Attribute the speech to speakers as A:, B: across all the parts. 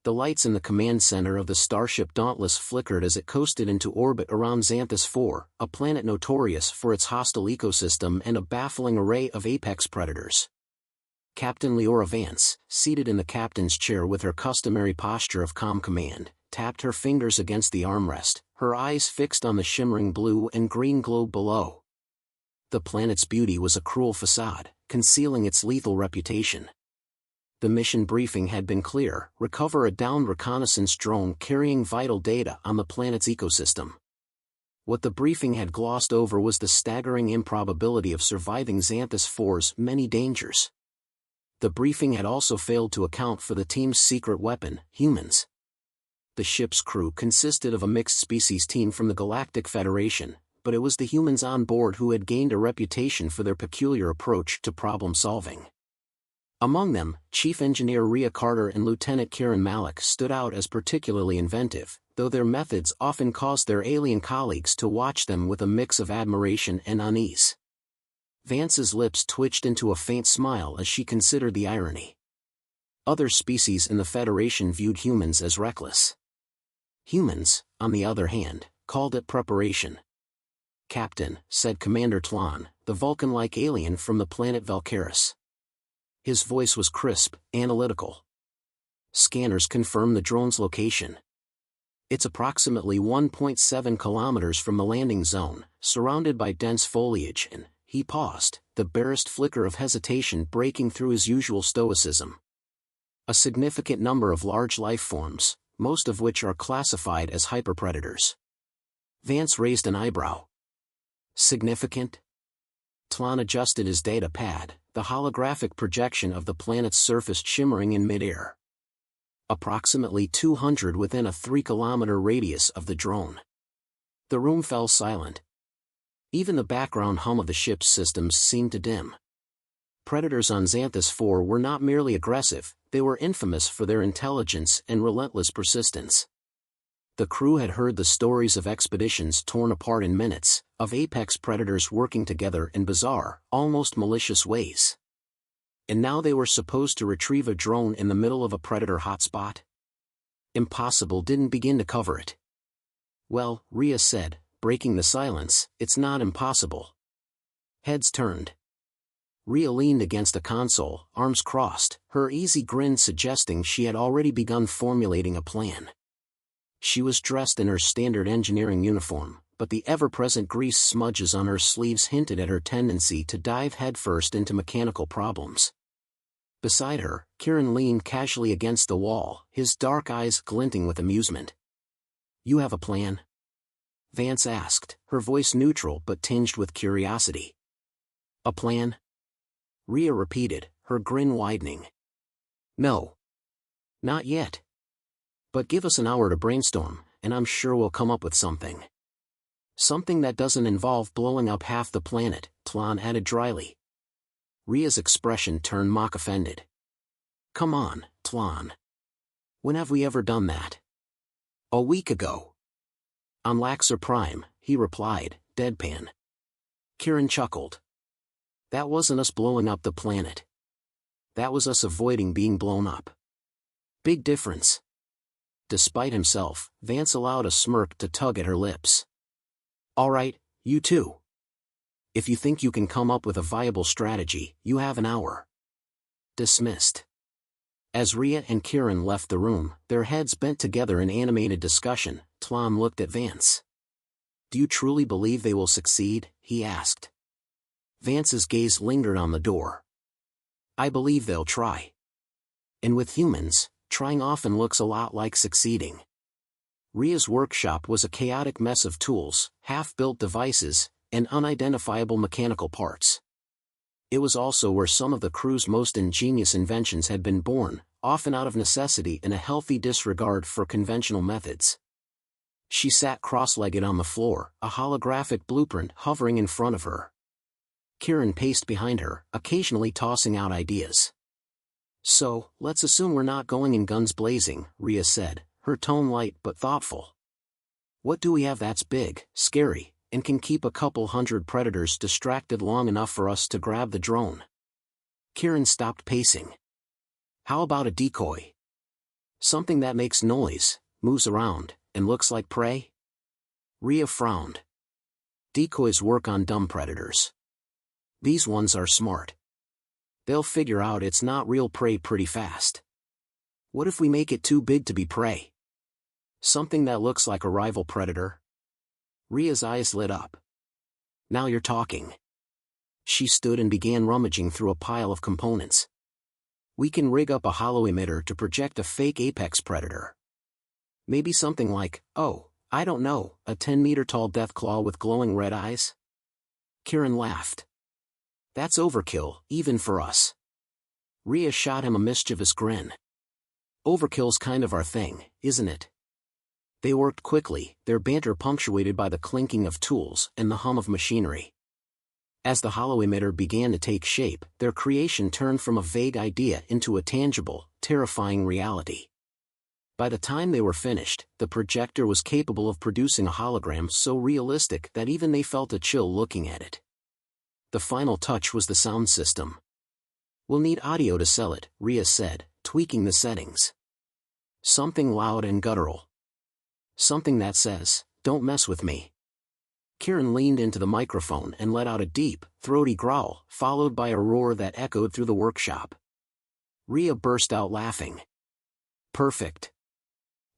A: The lights in the command center of the starship Dauntless flickered as it coasted into orbit around Xanthus 4, a planet notorious for its hostile ecosystem and a baffling array of apex predators. Captain Leora Vance, seated in the captain's chair with her customary posture of calm command, tapped her fingers against the armrest, her eyes fixed on the shimmering blue and green globe below. The planet's beauty was a cruel facade, concealing its lethal reputation. The mission briefing had been clear: recover a downed reconnaissance drone carrying vital data on the planet's ecosystem. What the briefing had glossed over was the staggering improbability of surviving Xanthus 4's many dangers. The briefing had also failed to account for the team's secret weapon, humans. The ship's crew consisted of a mixed-species team from the Galactic Federation, but it was the humans on board who had gained a reputation for their peculiar approach to problem-solving. Among them, Chief Engineer Rhea Carter and Lieutenant Kieran Malik stood out as particularly inventive, though their methods often caused their alien colleagues to watch them with a mix of admiration and unease. Vance's lips twitched into a faint smile as she considered the irony. Other species in the Federation viewed humans as reckless. Humans, on the other hand, called it preparation. "Captain," said Commander Tlon, the Vulcan-like alien from the planet Valkyris. His voice was crisp, analytical. "Scanners confirm the drone's location. It's approximately 1.7 kilometers from the landing zone, surrounded by dense foliage," and he paused, the barest flicker of hesitation breaking through his usual stoicism. "A significant number of large life forms, most of which are classified as hyperpredators." Vance raised an eyebrow. "Significant?" Tlon adjusted his data pad, the holographic projection of the planet's surface shimmering in midair. "Approximately 200 within a 3-kilometer radius of the drone." The room fell silent. Even the background hum of the ship's systems seemed to dim. Predators on Xanthus 4 were not merely aggressive, they were infamous for their intelligence and relentless persistence. The crew had heard the stories of expeditions torn apart in minutes, of apex predators working together in bizarre, almost malicious ways. And now they were supposed to retrieve a drone in the middle of a predator hotspot? Impossible didn't begin to cover it. "Well," Rhea said, breaking the silence, "it's not impossible." Heads turned. Rhea leaned against a console, arms crossed, her easy grin suggesting she had already begun formulating a plan. She was dressed in her standard engineering uniform, but the ever-present grease smudges on her sleeves hinted at her tendency to dive headfirst into mechanical problems. Beside her, Kieran leaned casually against the wall, his dark eyes glinting with amusement. "You have a plan?" Vance asked, her voice neutral but tinged with curiosity. "A plan?" Rhea repeated, her grin widening. "No. Not yet. But give us an hour to brainstorm, and I'm sure we'll come up with something." "Something that doesn't involve blowing up half the planet," Tlon added dryly. Rhea's expression turned mock offended. "Come on, Tlon. When have we ever done that?" "A week ago." "On Laxer Prime," he replied, deadpan. Kieran chuckled. "That wasn't us blowing up the planet. That was us avoiding being blown up. Big difference." Despite himself, Vance allowed a smirk to tug at her lips. "All right, you two. If you think you can come up with a viable strategy, you have an hour." Dismissed. As Rhea and Kieran left the room, their heads bent together in animated discussion, Tlon looked at Vance. "Do you truly believe they will succeed?" he asked. Vance's gaze lingered on the door. "I believe they'll try. And with humans, trying often looks a lot like succeeding." Rhea's workshop was a chaotic mess of tools, half-built devices, and unidentifiable mechanical parts. It was also where some of the crew's most ingenious inventions had been born, often out of necessity and a healthy disregard for conventional methods. She sat cross-legged on the floor, a holographic blueprint hovering in front of her. Kieran paced behind her, occasionally tossing out ideas. "So, let's assume we're not going in guns blazing," Rhea said, her tone light but thoughtful. "What do we have that's big, scary, and can keep a couple hundred predators distracted long enough for us to grab the drone?" Kieran stopped pacing. "How about a decoy? Something that makes noise, moves around, and looks like prey? Rhea frowned. Decoys work on dumb predators. These ones are smart. They'll figure out it's not real prey pretty fast. What if we make it too big to be prey? Something that looks like a rival predator? Rhea's eyes lit up. Now you're talking. She stood and began rummaging through a pile of components. We can rig up a hollow emitter to project a fake apex predator. Maybe something like, oh, I don't know, a 10-meter-tall deathclaw with glowing red eyes? Kieran laughed. That's overkill, even for us. Rhea shot him a mischievous grin. Overkill's kind of our thing, isn't it? They worked quickly, their banter punctuated by the clinking of tools and the hum of machinery. As the hollow emitter began to take shape, their creation turned from a vague idea into a tangible, terrifying reality. By the time they were finished, the projector was capable of producing a hologram so realistic that even they felt a chill looking at it. The final touch was the sound system. We'll need audio to sell it, Rhea said, tweaking the settings. Something loud and guttural. Something that says, "Don't mess with me." Kieran leaned into the microphone and let out a deep, throaty growl, followed by a roar that echoed through the workshop. Rhea burst out laughing. Perfect.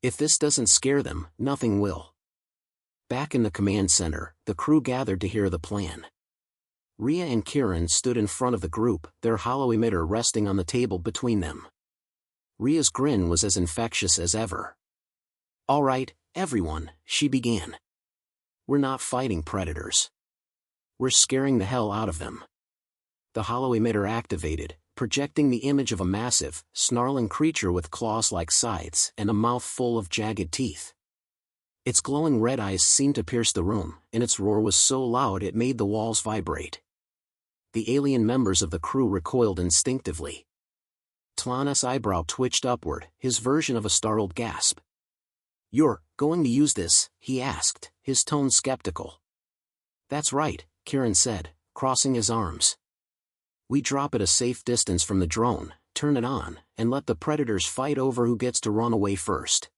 A: If this doesn't scare them, nothing will. Back in the command center, the crew gathered to hear the plan. Rhea and Kieran stood in front of the group, their hollow emitter resting on the table between them. Rhea's grin was as infectious as ever. All right, everyone, she began. We're not fighting predators. We're scaring the hell out of them. The hollow emitter activated, projecting the image of a massive, snarling creature with claws like scythes and a mouth full of jagged teeth. Its glowing red eyes seemed to pierce the room, and its roar was so loud it made the walls vibrate. The alien members of the crew recoiled instinctively. Tlana's eyebrow twitched upward, his version of a startled gasp. "You're going to use this?" he asked, his tone skeptical. "That's right," Kieran said, crossing his arms. "We drop it a safe distance from the drone, turn it on, and let the predators fight over who gets to run away first.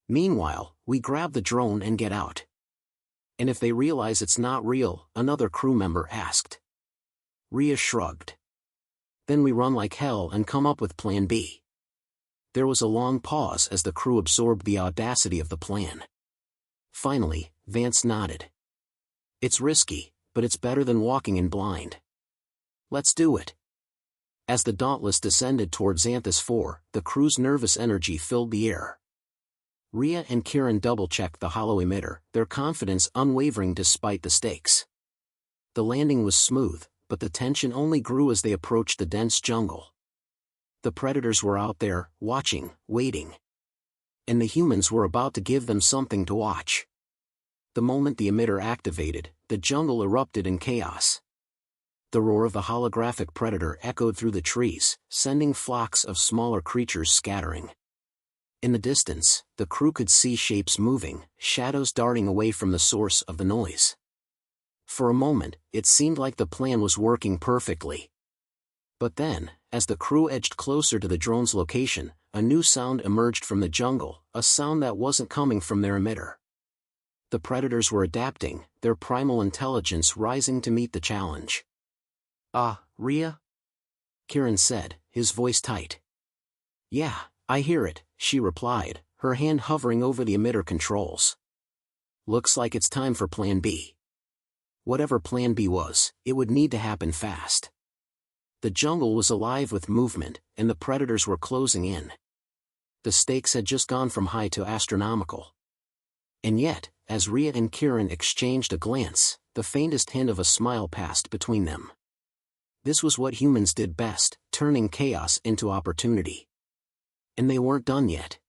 A: Meanwhile, we grab the drone and get out." "And if they realize it's not real?" another crew member asked. Rhea shrugged. "Then we run like hell and come up with Plan B." There was a long pause as the crew absorbed the audacity of the plan. Finally, Vance nodded. "It's risky, but it's better than walking in blind. Let's do it." As the Dauntless descended toward Xanthus 4, the crew's nervous energy filled the air. Rhea and Kieran double-checked the hollow emitter, their confidence unwavering despite the stakes. The landing was smooth, but the tension only grew as they approached the dense jungle. The predators were out there, watching, waiting. And the humans were about to give them something to watch. The moment the emitter activated, the jungle erupted in chaos. The roar of the holographic predator echoed through the trees, sending flocks of smaller creatures scattering. In the distance, the crew could see shapes moving, shadows darting away from the source of the noise. For a moment, it seemed like the plan was working perfectly. But then, as the crew edged closer to the drone's location, a new sound emerged from the jungle, a sound that wasn't coming from their emitter. The predators were adapting, their primal intelligence rising to meet the challenge. "Ah, Rhea?" Kieran said, his voice tight. "Yeah, I hear it," she replied, her hand hovering over the emitter controls. "Looks like it's time for Plan B." Whatever Plan B was, it would need to happen fast. The jungle was alive with movement, and the predators were closing in. The stakes had just gone from high to astronomical. And yet, as Rhea and Kieran exchanged a glance, the faintest hint of a smile passed between them. This was what humans did best, turning chaos into opportunity. And they weren't done yet.